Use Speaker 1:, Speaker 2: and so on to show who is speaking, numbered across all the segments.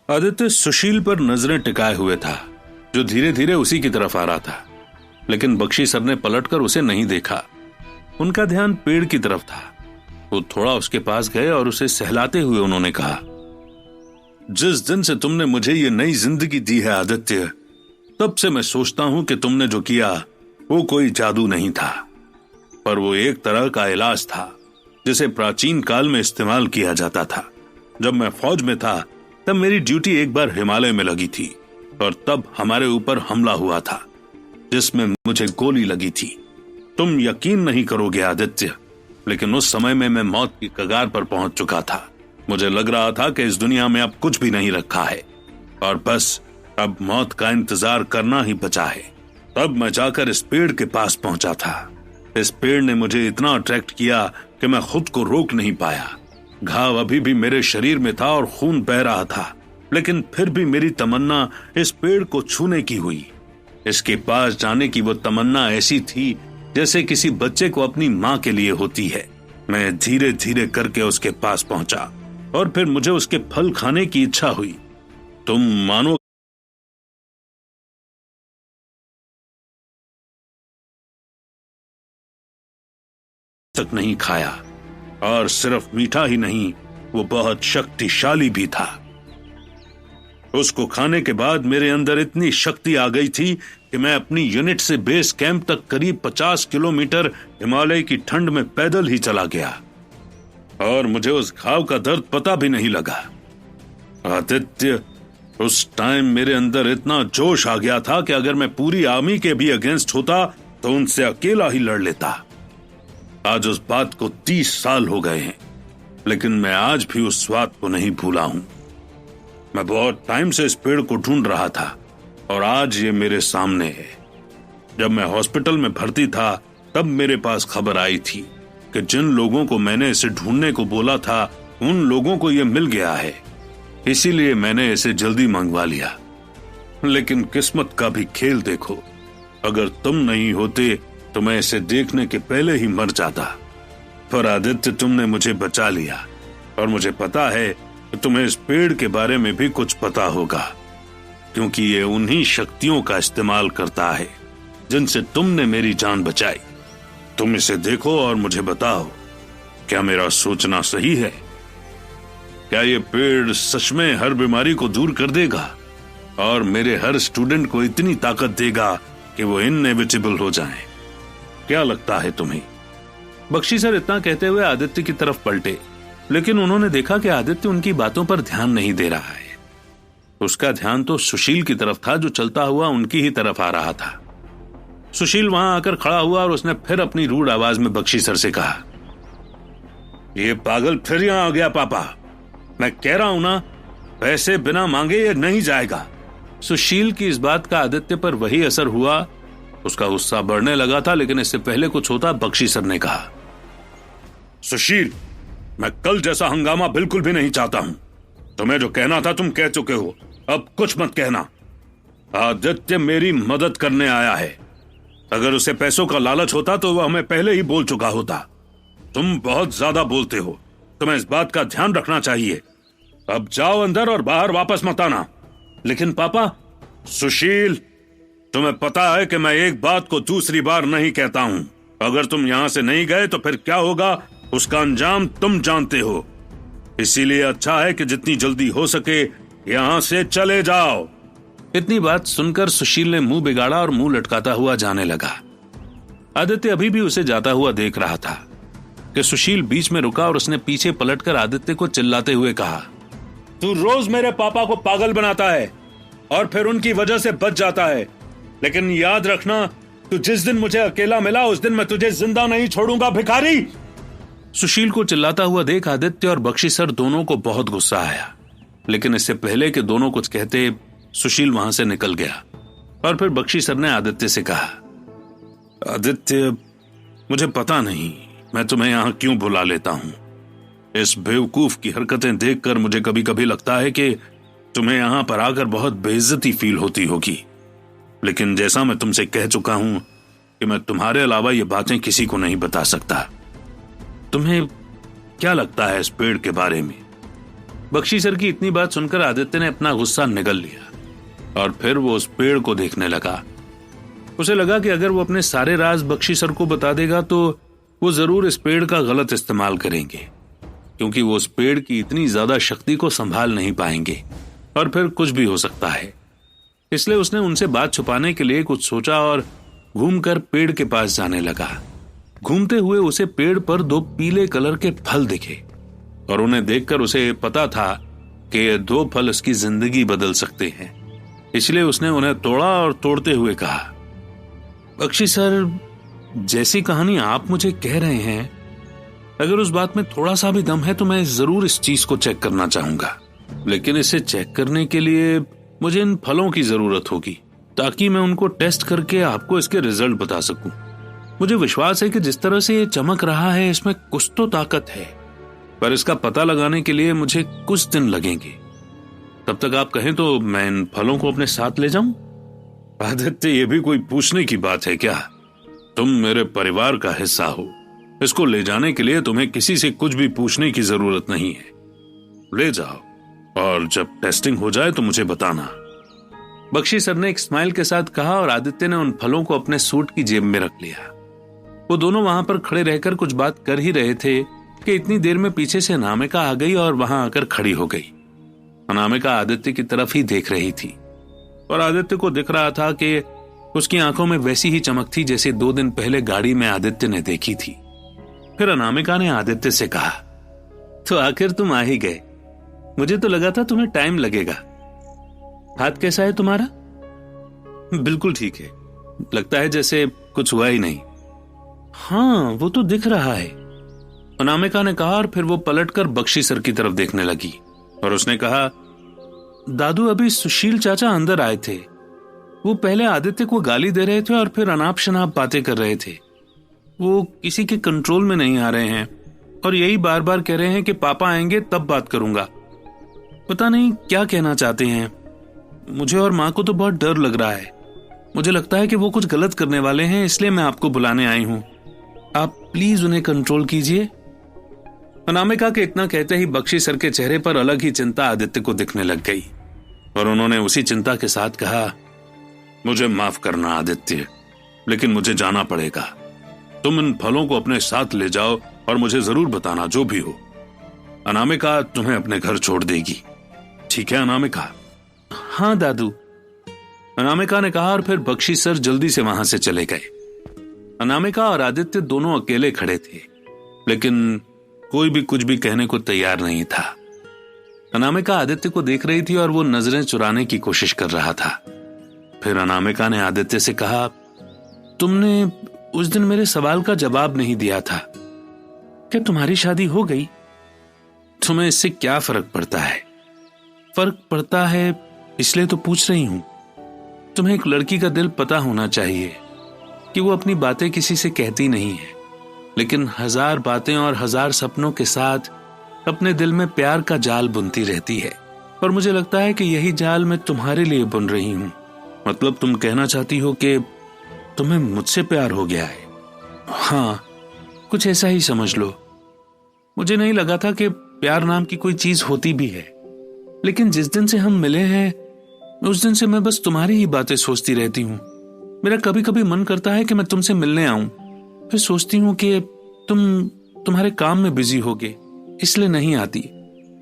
Speaker 1: आदित्य सुशील पर नजरें टिकाए हुए था, जो धीरे धीरे उसी की तरफ आ रहा था, लेकिन बख्शी सर ने पलटकर उसे नहीं देखा। उनका ध्यान पेड़ की तरफ था। वो थोड़ा उसके पास गए और उसे सहलाते हुए उन्होंने कहा, जिस दिन से तुमने मुझे ये नई जिंदगी दी है आदित्य, तब से मैं सोचता हूं कि तुमने जो किया वो कोई जादू नहीं था, पर वो एक तरह का इलाज था जिसे प्राचीन काल में इस्तेमाल किया जाता था। जब मैं फौज में था तब मेरी ड्यूटी एक बार हिमालय में लगी थी और तब हमारे ऊपर हमला हुआ था जिसमें मुझे गोली लगी थी। तुम यकीन नहीं करोगे आदित्य, लेकिन उस समय में मैं मौत की कगार पर पहुंच चुका था। मुझे लग रहा था कि इस दुनिया में अब कुछ भी नहीं रखा है और बस अब मौत का इंतजार करना ही बचा है। तब मैं जाकर इस पेड़ के पास पहुंचा था। इस पेड़ ने मुझे इतना अट्रैक्ट किया कि मैं खुद को रोक नहीं पाया। घाव अभी भी मेरे शरीर में था और खून बह रहा था, लेकिन फिर भी मेरी तमन्ना इस पेड़ को छूने की हुई। इसके पास जाने की वो तमन्ना ऐसी थी जैसे किसी बच्चे को अपनी माँ के लिए होती है। मैं धीरे धीरे करके उसके पास पहुंचा और फिर मुझे उसके फल खाने की इच्छा हुई। तुम मानो तक नहीं खाया, और सिर्फ मीठा ही नहीं, वो बहुत शक्तिशाली भी था। उसको खाने के बाद मेरे अंदर इतनी शक्ति आ गई थी कि मैं अपनी यूनिट से बेस कैंप तक करीब 50 किलोमीटर हिमालय की ठंड में पैदल ही चला गया और मुझे उस घाव का दर्द पता भी नहीं लगा। आदित्य, उस टाइम मेरे अंदर इतना जोश आ गया था कि अगर मैं पूरी आर्मी के भी अगेंस्ट होता तो उनसे अकेला ही लड़ लेता। आज उस बात को 30 साल हो गए हैं, लेकिन मैं आज भी उस स्वाद को नहीं भूला हूं। मैं बहुत टाइम से इस पेड़ को ढूंढ रहा था और आज ये मेरे सामने है। जब मैं हॉस्पिटल में भर्ती था तब मेरे पास खबर आई थी कि जिन लोगों को मैंने इसे ढूंढने को बोला था उन लोगों को ये मिल गया है, इसीलिए मैंने इसे जल्दी मंगवा लिया। लेकिन किस्मत का भी खेल देखो, अगर तुम नहीं होते तो मैं इसे देखने के पहले ही मर जाता। पर आदित्य, तुमने मुझे बचा लिया और मुझे पता है कि तुम्हें इस पेड़ के बारे में भी कुछ पता होगा, क्योंकि ये उन्हीं शक्तियों का इस्तेमाल करता है जिनसे तुमने मेरी जान बचाई। तुम इसे देखो और मुझे बताओ, क्या मेरा सोचना सही है? क्या ये पेड़ सच में हर बीमारी को दूर कर देगा और मेरे हर स्टूडेंट को इतनी ताकत देगा कि वो इनएविटेबल हो जाएं? क्या लगता है तुम्हें? बख्शी सर इतना कहते हुए आदित्य की तरफ पलटे, लेकिन उन्होंने देखा कि आदित्य उनकी बातों पर ध्यान नहीं दे रहा है। उसका ध्यान तो सुशील की तरफ था, जो चलता हुआ उनकी ही तरफ आ रहा था। सुशील वहां आकर खड़ा हुआ और उसने फिर अपनी रूड आवाज में बख्शी सर से कहा, ये पागल फिर यहां आ गया पापा। मैं कह रहा हूं ना, पैसे बिना मांगे ये नहीं जाएगा। सुशील की इस बात का आदित्य पर वही असर हुआ। उसका गुस्सा बढ़ने लगा था, लेकिन इससे पहले कुछ होता बख्शी सर ने कहा, सुशील, मैं कल जैसा हंगामा बिल्कुल भी नहीं चाहता हूं। तुम्हें जो कहना था तुम कह चुके हो, अब कुछ मत कहना। आदित्य मेरी मदद करने आया है। अगर उसे पैसों का लालच होता तो वह हमें पहले ही बोल चुका होता। तुम बहुत ज्यादा बोलते हो, तुम्हें इस बात का ध्यान रखना चाहिए। अब जाओ अंदर और बाहर वापस मत आना। लेकिन पापा। सुशील, तुम्हें पता है कि मैं एक बात को दूसरी बार नहीं कहता हूं। अगर तुम यहां से नहीं गए तो फिर क्या होगा उसका अंजाम तुम जानते हो। इसीलिए अच्छा है कि जितनी जल्दी हो सके यहां से चले जाओ। इतनी बात सुनकर सुशील ने मुंह बिगाड़ा और मुंह लटकाता हुआ जाने लगा। आदित्य अभी भी उसे जाता हुआ देख रहा था कि सुशील बीच में रुका और उसने पीछे पलटकर आदित्य को चिल्लाते हुए कहा, तू रोज मेरे पापा को पागल बनाता है और फिर उनकी वजह से बच जाता है, लेकिन याद रखना, तू जिस दिन मुझे अकेला मिला उस दिन मैं तुझे जिंदा नहीं छोड़ूंगा, भिखारी। सुशील को चिल्लाता हुआ देख आदित्य और बख्शी सर दोनों को बहुत गुस्सा आया, लेकिन इससे पहले कि दोनों कुछ कहते सुशील वहां से निकल गया और फिर बख्शी सर ने आदित्य से कहा, आदित्य, मुझे पता नहीं मैं तुम्हें यहां क्यों बुला लेता हूं। इस बेवकूफ की हरकतें देखकर मुझे कभी कभी लगता है कि तुम्हें यहां पर आकर बहुत बेइज्जती फील होती होगी, लेकिन जैसा मैं तुमसे कह चुका हूं कि मैं तुम्हारे अलावा ये बातें किसी को नहीं बता सकता। तुम्हें क्या लगता है इस पेड़ के बारे में? बख्शी सर की इतनी बात सुनकर आदित्य ने अपना गुस्सा निगल लिया और फिर वो उस पेड़ को देखने लगा। उसे लगा कि अगर वो अपने सारे राज बख्शी सर को बता देगा तो वो जरूर इस पेड़ का गलत इस्तेमाल करेंगे, क्योंकि वो उस पेड़ की इतनी ज्यादा शक्ति को संभाल नहीं पाएंगे और फिर कुछ भी हो सकता है। इसलिए उसने उनसे बात छुपाने के लिए कुछ सोचा और घूमकर पेड़ के पास जाने लगा। घूमते हुए उसे पेड़ पर 2 पीले कलर के फल दिखे और उन्हें देखकर उसे पता था कि ये 2 फल उसकी जिंदगी बदल सकते हैं। इसलिए उसने उन्हें तोड़ा और तोड़ते हुए कहा, बख्शी सर, जैसी कहानी आप मुझे कह रहे हैं, अगर उस बात में थोड़ा सा भी दम है तो मैं जरूर इस चीज को चेक करना चाहूंगा। लेकिन इसे चेक करने के लिए मुझे इन फलों की जरूरत होगी ताकि मैं उनको टेस्ट करके आपको इसके रिजल्ट बता सकूं। मुझे विश्वास है कि जिस तरह से ये चमक रहा है इसमें कुछ तो ताकत है, पर इसका पता लगाने के लिए मुझे कुछ दिन लगेंगे। तब तक आप कहें तो मैं इन फलों को अपने साथ ले जाऊं? आदित्य, ये भी कोई पूछने की बात है क्या? तुम मेरे परिवार का हिस्सा हो। इसको ले जाने के लिए तुम्हें किसी से कुछ भी पूछने की जरूरत नहीं है। ले जाओ और जब टेस्टिंग हो जाए तो मुझे बताना। बख्शी सर ने एक स्माइल के साथ कहा और आदित्य ने उन फलों को अपने सूट की जेब में रख लिया। वो दोनों वहां पर खड़े रहकर कुछ बात कर ही रहे थे कि इतनी देर में पीछे से अनामिका आ गई और वहां आकर खड़ी हो गई। अनामिका आदित्य की तरफ ही देख रही थी और आदित्य को दिख रहा था कि उसकी आंखों में वैसी ही चमक थी जैसे 2 दिन पहले गाड़ी में आदित्य ने देखी थी। फिर अनामिका ने आदित्य से कहा, तो आखिर तुम आ ही गए। मुझे तो लगा था तुम्हें टाइम लगेगा। हाथ कैसा है तुम्हारा? बिल्कुल ठीक है, लगता है जैसे कुछ हुआ ही नहीं। हाँ, वो तो दिख रहा है, अनामिका ने कहा और फिर वो पलटकर बख्शी सर की तरफ देखने लगी और उसने कहा, दादू, अभी सुशील चाचा अंदर आए थे। वो पहले आदित्य को गाली दे रहे थे और फिर अनाप शनाप बातें कर रहे थे। वो किसी के कंट्रोल में नहीं आ रहे हैं और यही बार बार कह रहे हैं कि पापा आएंगे तब बात करूंगा। पता नहीं क्या कहना चाहते हैं। मुझे और माँ को तो बहुत डर लग रहा है। मुझे लगता है कि वो कुछ गलत करने वाले हैं, इसलिए मैं आपको बुलाने आई हूं। आप प्लीज उन्हें कंट्रोल कीजिए। अनामिका के इतना कहते ही बख्शी सर के चेहरे पर अलग ही चिंता आदित्य को दिखने लग गई और उन्होंने उसी चिंता के साथ कहा, मुझे माफ करना आदित्य, लेकिन मुझे जाना पड़ेगा। तुम इन फलों को अपने साथ ले जाओ और मुझे जरूर बताना जो भी हो। अनामिका तुम्हें अपने घर छोड़ देगी, ठीक है अनामिका? हाँ दादू, अनामिका ने कहा और फिर बख्शी सर जल्दी से वहां से चले गए। अनामिका और आदित्य दोनों अकेले खड़े थे, लेकिन कोई भी कुछ भी कहने को तैयार नहीं था। अनामिका आदित्य को देख रही थी और वो नजरें चुराने की कोशिश कर रहा था। फिर अनामिका ने आदित्य से कहा, तुमने उस दिन मेरे सवाल का जवाब नहीं दिया था। क्या तुम्हारी शादी हो गई? तुम्हें इससे क्या फर्क पड़ता है? फर्क पड़ता है इसलिए तो पूछ रही हूं। तुम्हें एक लड़की का दिल पता होना चाहिए कि वो अपनी बातें किसी से कहती नहीं है, लेकिन 1000 बातें और 1000 सपनों के साथ अपने दिल में प्यार का जाल बुनती रहती है। और मुझे लगता है कि यही जाल मैं तुम्हारे लिए बुन रही हूं। मतलब तुम कहना चाहती हो कि तुम्हें मुझसे प्यार हो गया है? हाँ, कुछ ऐसा ही समझ लो। मुझे नहीं लगा था कि प्यार नाम की कोई चीज होती भी है, लेकिन जिस दिन से हम मिले हैं उस दिन से मैं बस तुम्हारी ही बातें सोचती रहती हूँ। मेरा कभी कभी मन करता है कि मैं तुमसे मिलने आऊं, फिर सोचती हूँ कि तुम्हारे काम में बिजी होगे इसलिए नहीं आती।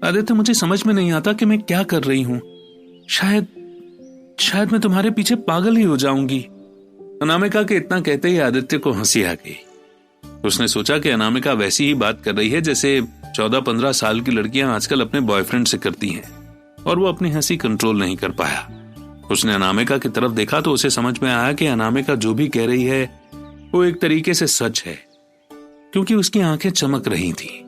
Speaker 1: आदित्य, मुझे समझ में नहीं आता कि मैं क्या कर रही हूँ। शायद मैं तुम्हारे पीछे पागल ही हो जाऊंगी। अनामिका के इतना कहते ही आदित्य को हंसी आ गई। उसने सोचा कि अनामिका वैसी ही बात कर रही है जैसे 14-15 साल की लड़कियां आजकल अपने बॉयफ्रेंड से करती हैं, और वो अपनी हंसी कंट्रोल नहीं कर पाया। उसने अनामिका की तरफ देखा तो उसे समझ में आया कि अनामिका जो भी कह रही है वो एक तरीके से सच है, क्योंकि उसकी आंखें चमक रही थी।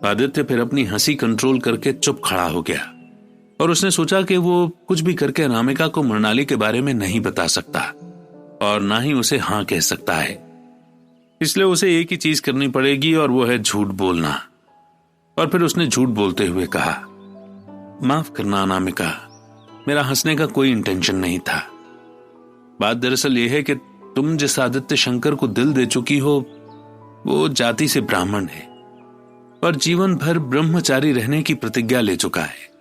Speaker 1: आदित्य फिर अपनी हंसी कंट्रोल करके चुप खड़ा हो गया और उसने सोचा कि वो कुछ भी करके अनामिका को मृणाली के बारे में नहीं बता सकता और ना ही उसे हाँ कह सकता है। इसलिए उसे एक ही चीज करनी पड़ेगी और वो है झूठ बोलना। और फिर उसने झूठ बोलते हुए कहा, माफ करना अनामिका, मेरा हंसने का कोई इंटेंशन नहीं था। बात दरअसल यह है कि तुम जिस आदित्य शंकर को दिल दे चुकी हो वो जाति से ब्राह्मण है और जीवन भर ब्रह्मचारी रहने की प्रतिज्ञा ले चुका है।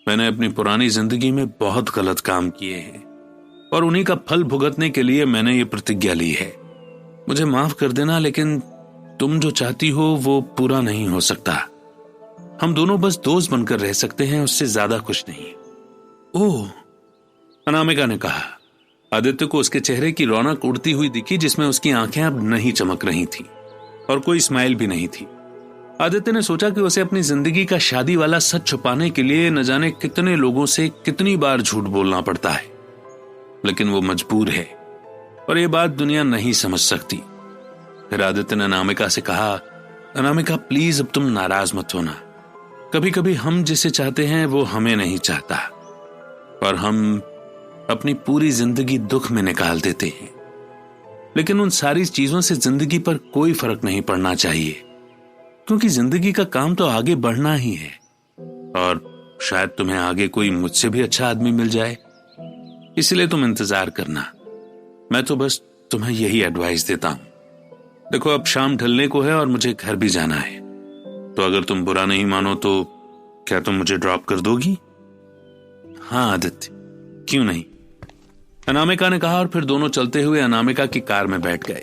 Speaker 1: मैंने अपनी पुरानी जिंदगी में बहुत गलत काम किए हैं और उन्हीं का फल भुगतने के लिए मैंने ये प्रतिज्ञा ली है। मुझे माफ कर देना, लेकिन तुम जो चाहती हो वो पूरा नहीं हो सकता। हम दोनों बस दोस्त बनकर रह सकते हैं, उससे ज्यादा कुछ नहीं। ओह, अनामिका ने कहा। आदित्य को उसके चेहरे की रौनक उड़ती हुई दिखी, जिसमें उसकी आंखें अब नहीं चमक रही थी और कोई स्माइल भी नहीं थी। आदित्य ने सोचा कि उसे अपनी जिंदगी का शादी वाला सच छुपाने के लिए न जाने कितने लोगों से कितनी बार झूठ बोलना पड़ता है, लेकिन वो मजबूर है और ये बात दुनिया नहीं समझ सकती। फिर आदित्य ने अनामिका से कहा, अनामिका प्लीज अब तुम नाराज मत होना। कभी कभी हम जिसे चाहते हैं वो हमें नहीं चाहता और हम अपनी पूरी जिंदगी दुख में निकाल देते हैं। लेकिन उन सारी चीजों से जिंदगी पर कोई फर्क नहीं पड़ना चाहिए, क्योंकि जिंदगी का काम तो आगे बढ़ना ही है। और शायद तुम्हें आगे कोई मुझसे भी अच्छा आदमी मिल जाए, इसलिए तुम इंतजार करना। मैं तो बस तुम्हें यही एडवाइस देता हूं। देखो, अब शाम ढलने को है और मुझे घर भी जाना है, तो अगर तुम बुरा नहीं मानो तो क्या तुम मुझे ड्रॉप कर दोगी? हाँ आदित्य, क्यों नहीं, अनामिका ने कहा। और फिर दोनों चलते हुए अनामिका की कार में बैठ गए।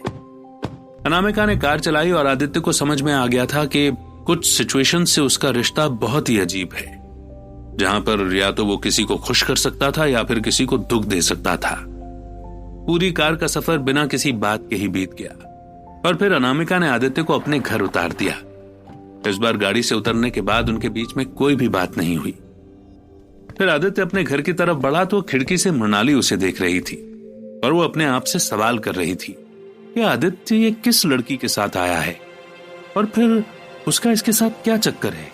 Speaker 1: अनामिका ने कार चलाई और आदित्य को समझ में आ गया था कि कुछ सिचुएशन से उसका रिश्ता बहुत ही अजीब है, जहां पर या तो वो किसी को खुश कर सकता था या फिर किसी को दुख दे सकता था। पूरी कार का सफर बिना किसी बात के ही बीत गया और फिर अनामिका ने आदित्य को अपने घर उतार दिया। इस बार गाड़ी से उतरने के बाद उनके बीच में कोई भी बात नहीं हुई। फिर आदित्य अपने घर की तरफ बढ़ा तो खिड़की से मृणाली उसे देख रही थी और वो अपने आप से सवाल कर रही थी कि आदित्य ये किस लड़की के साथ आया है और फिर उसका इसके साथ क्या चक्कर है।